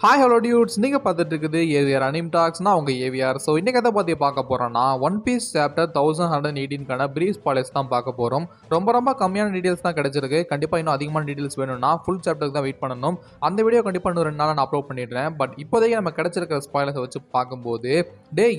Hi hello dudes நீங்கள் பார்த்துட்டு இருக்குது ஏவிஆர் அனிம் டாக்ஸ்னா அவங்க ஏவிஆர். ஸோ இன்றைக்கி எதை பற்றி பார்க்க போகிறோன்னா ஒன் பீஸ் சாப்டர் 1118 பிரீஸ் பாலேஸ் தான் பார்க்க போகிறோம். ரொம்ப கம்மியான டீட்டெயில்ஸ் தான் கிடச்சிருக்கு. கண்டிப்பாக இன்னும் அதிகமான டீட்டெயில்ஸ் வேணும்னா ஃபுல் சாப்டருக்கு தான் வெயிட் பண்ணணும். அந்த வீடியோ கண்டிப்பாக இன்னும் 2 நாள் நான் அப்லோட் பண்ணிடுறேன். பட் இப்போதைக்கு நம்ம கிடச்சிருக்கிற ஸ்பாயிலர்ஸை வச்சு பார்க்கும்போது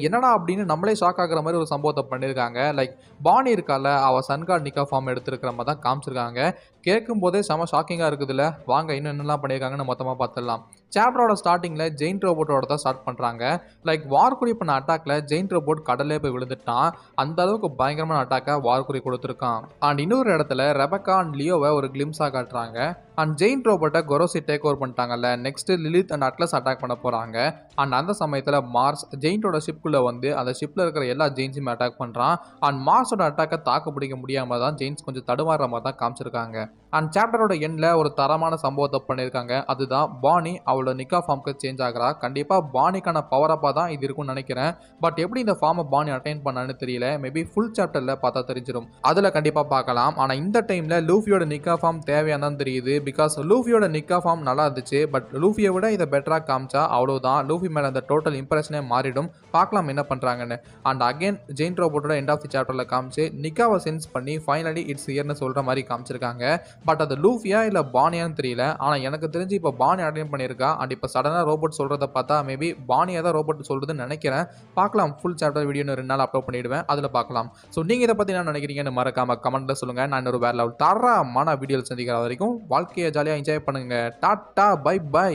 என்னடா அப்படின்னு நம்மளே ஷாக் ஆகிற மாதிரி ஒரு சம்பவத்தை பண்ணியிருக்காங்க. லைக் பானி இருக்கால, அவள் சன்கார்ட் நிக்கா ஃபார்ம் எடுத்துருக்கிற மாதிரி தான் காமிச்சிருக்காங்க. கேட்கும் போதே செம ஷாக்கிங்காக இருக்குதுல்ல. வாங்க இன்னும் என்னெல்லாம் பண்ணியிருக்காங்கன்னு மொத்தமாக பார்த்துடலாம். சாப்டரோட ஸ்டார்டிங்கில் ஜெயின் ரோபோட்டோட தான் ஸ்டார்ட் பண்ணுறாங்க. லைக் வார்குரி பண்ண அட்டாக்ல ஜெயின் ரோபோட் கடலே போய் விழுந்துட்டான். அந்த அளவுக்கு பயங்கரமான அட்டாக்கை வார்குரி கொடுத்துருக்கான். அண்ட் இன்னொரு இடத்துல ரெபக்கா அண்ட் லியோவை ஒரு கிளிம்ஸாக காட்டுறாங்க. அண்ட் ஜெயின் ரோபோட்டை கொரோசி டேக் ஓவர் பண்ணிட்டாங்கல்ல. Next Lilith and Atlas attack பண்ண போகிறாங்க. அண்ட் அந்த சமயத்தில் மார்ஸ் ஜெயின்டோட ஷிப்புக்குள்ளே வந்து அந்த ஷிப்பில் இருக்கிற எல்லா ஜெயின்ஸுமே அட்டாக் பண்ணுறான். அண்ட் மார்ஸோட அட்டாக்கை தாக்கு பிடிக்க முடியாமல் தான் ஜெயின்ஸ் கொஞ்சம் தடுமாறுற மாதிரி தான் காமிச்சிருக்காங்க. அண்ட் சாப்டரோட எண்ணில் ஒரு தரமான சம்பவத்தை பண்ணியிருக்காங்க. அதுதான் பானி அவளோட நிக்கா ஃபார்முக்கு சேஞ்ச் ஆகிறா. கண்டிப்பாக பானிக்கான பவரப்பாக தான் இது இருக்கும்னு நினைக்கிறேன். பட் எப்படி இந்த ஃபார்மை பானி அட்டைன் பண்ணான்னு தெரியல. மேபி ஃபுல் சாப்டரில் பார்த்தா தெரிஞ்சிடும். அதில் கண்டிப்பாக பார்க்கலாம். ஆனால் இந்த டைமில் லூஃபியோட நிக்கா ஃபார்ம் தேவையானதான் தெரியுது. பிகாஸ் லூஃபியோட நிக்கா ஃபார்ம் நல்லா இருந்துச்சு. பட் லூஃபியை விட இதை பெட்டராக காமிச்சா அவ்வளோதான். லூஃபி மேலே அந்த டோட்டல் இம்ப்ரெஷனே மாறிடும். பார்க்கலாம் என்ன பண்ணுறாங்கன்னு. அண்ட் அகைன் ஜெயின் ரோபோட்டோட எண்ட் ஆஃப் தி சாப்டரில் காமிச்சு நிக்காவை சென்ஸ் பண்ணி ஃபைனலி இட்ஸ் இயர்னு சொல்கிற மாதிரி காமிச்சிருக்காங்க. பட் அது லூஃபியா இல்லை பானியான்னு தெரியல. ஆனால் எனக்கு தெரிஞ்சு இப்போ பானி அட்டைன் பண்ணியிருக்கா. அண்ட் இப்போ சடனாக ரோபோட் சொல்கிறத பார்த்தா மேபி பானியாக தான் ரோபோட் சொல்கிறதுன்னு நினைக்கிறேன். பார்க்கலாம். ஃபுல் சாப்டர் வீடியோ 2 நாள் அப்லோட் பண்ணிவிடுவேன். அதில் பார்க்கலாம். ஸோ நீங்கள் இதை பற்றி என்ன நினைக்கிறீங்கன்னு மறக்காம கமெண்ட்டில் சொல்லுங்கள். நான் இன்னொரு வேறு லெவல் தரமான வீடியோவில் சந்திக்கிற வரைக்கும் வாழ்க்கையை ஜாலியாக என்ஜாய் பண்ணுங்கள். Tata bye by.